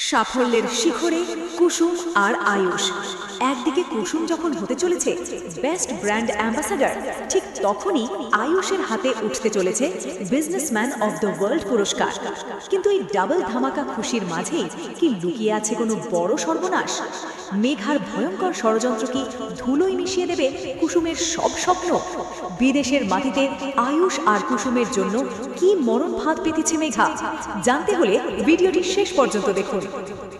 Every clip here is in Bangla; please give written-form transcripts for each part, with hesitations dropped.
সাফল্যের শিখরে কুসুম আর আয়ুষ। একদিকে কুসুম যখন হতে চলেছে বেস্ট ব্র্যান্ড অ্যাম্বাসাডার, ঠিক তখনই আয়ুষের হাতে উঠতে চলেছে বিজনেসম্যান অফ দ্য ওয়ার্ল্ড পুরস্কার। কিন্তু এই ডাবল ধামাকা খুশির মাঝেই কি লুকিয়ে আছে কোনো বড় সর্বনাশ? মেঘার ভয়ঙ্কর ষড়যন্ত্র কি ধুলোয় মিশিয়ে দেবে কুসুমের সব স্বপ্ন? বিদেশের মাটিতে আয়ুষ আর কুসুমের জন্য কি মরণ ফাঁদ পেতেছে মেঘা? জানতে হলে ভিডিওটি শেষ পর্যন্ত দেখুন।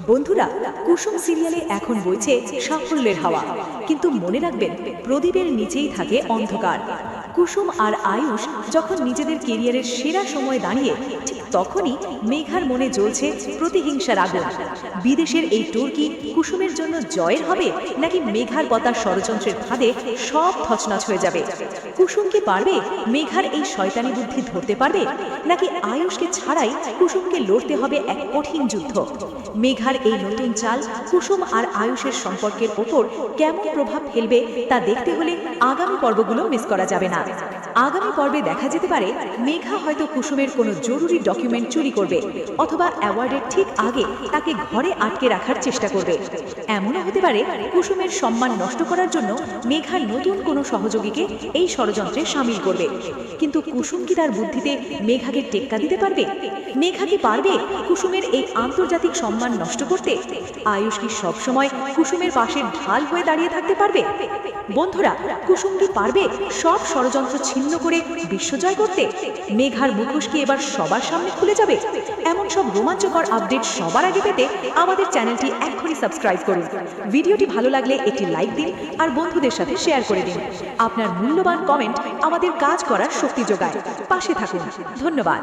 বন্ধুরা, কুসুম সিরিয়ালে এখন বইছে সাফল্যের হাওয়া, কিন্তু মনে রাখবেন প্রদীপের নিচেই থাকে অন্ধকার। কুসুম আর আয়ুষ যখন নিজেদের কেরিয়ারের সেরা সময় দাঁড়িয়ে, ঠিক তখনই মেঘার মনে জ্বলছে প্রতিহিংসার আগুন। বিদেশের এই ট্যুর কি কুসুমের জন্য জয়ের হবে, নাকি মেঘার পতার ষড়যন্ত্রের ফাঁদে সব তছনছ হয়ে যাবে? কুসুম কি পারবে মেঘার এই শয়তানি বুদ্ধি ধরতে পারবে, নাকি আয়ুষকে ছাড়াই কুসুমকে লড়তে হবে এক কঠিন যুদ্ধ? মেঘার এই নতুন চাল কুসুম আর আয়ুষের সম্পর্কের ওপর কেমন প্রভাব ফেলবে তা দেখতে হলে আগামী পর্বগুলো মিস করা যাবে না। আগামী পর্বে দেখা যেতে পারে মেঘা হয়তো কুসুমের কোনো জরুরি ডকুমেন্ট চুরি করবে, অথবা অ্যাওয়ার্ডের ঠিক আগে তাকে ঘরে আটকে রাখার চেষ্টা করবে। এমনও হতে পারে কুসুমের সম্মান নষ্ট করার জন্য মেঘা নতুন কোনো সহযোগীকে এই ষড়যন্ত্রে সামিল করবে। কিন্তু কুসুম কি তার বুদ্ধিতে মেঘাকে টেক্কা দিতে পারবে? মেঘা কি পারবে কুসুমের এই আন্তর্জাতিক সম্মান নষ্ট করতে? আয়ুষ কি সবসময় কুসুমের পাশের ঢাল হয়ে দাঁড়িয়ে থাকতে পারবে? বন্ধুরা, কুসুম কি পারবে সব ষড়যন্ত্র ছিন্ন করে বিশ্বজয় করতে? মেঘার মুখোশ কি এবার সবার সামনে খুলে যাবে? এমন সব রোমাঞ্চকর আপডেট সবার আগে পেতে আমাদের চ্যানেলটি এখনই সাবস্ক্রাইব করুন। ভিডিওটি ভালো লাগলে একটি লাইক দিন আর বন্ধুদের সাথে শেয়ার করে দিন। আপনার মূল্যবান কমেন্ট আমাদের কাজ করার শক্তি যোগায়। পাশে থাকুন। ধন্যবাদ।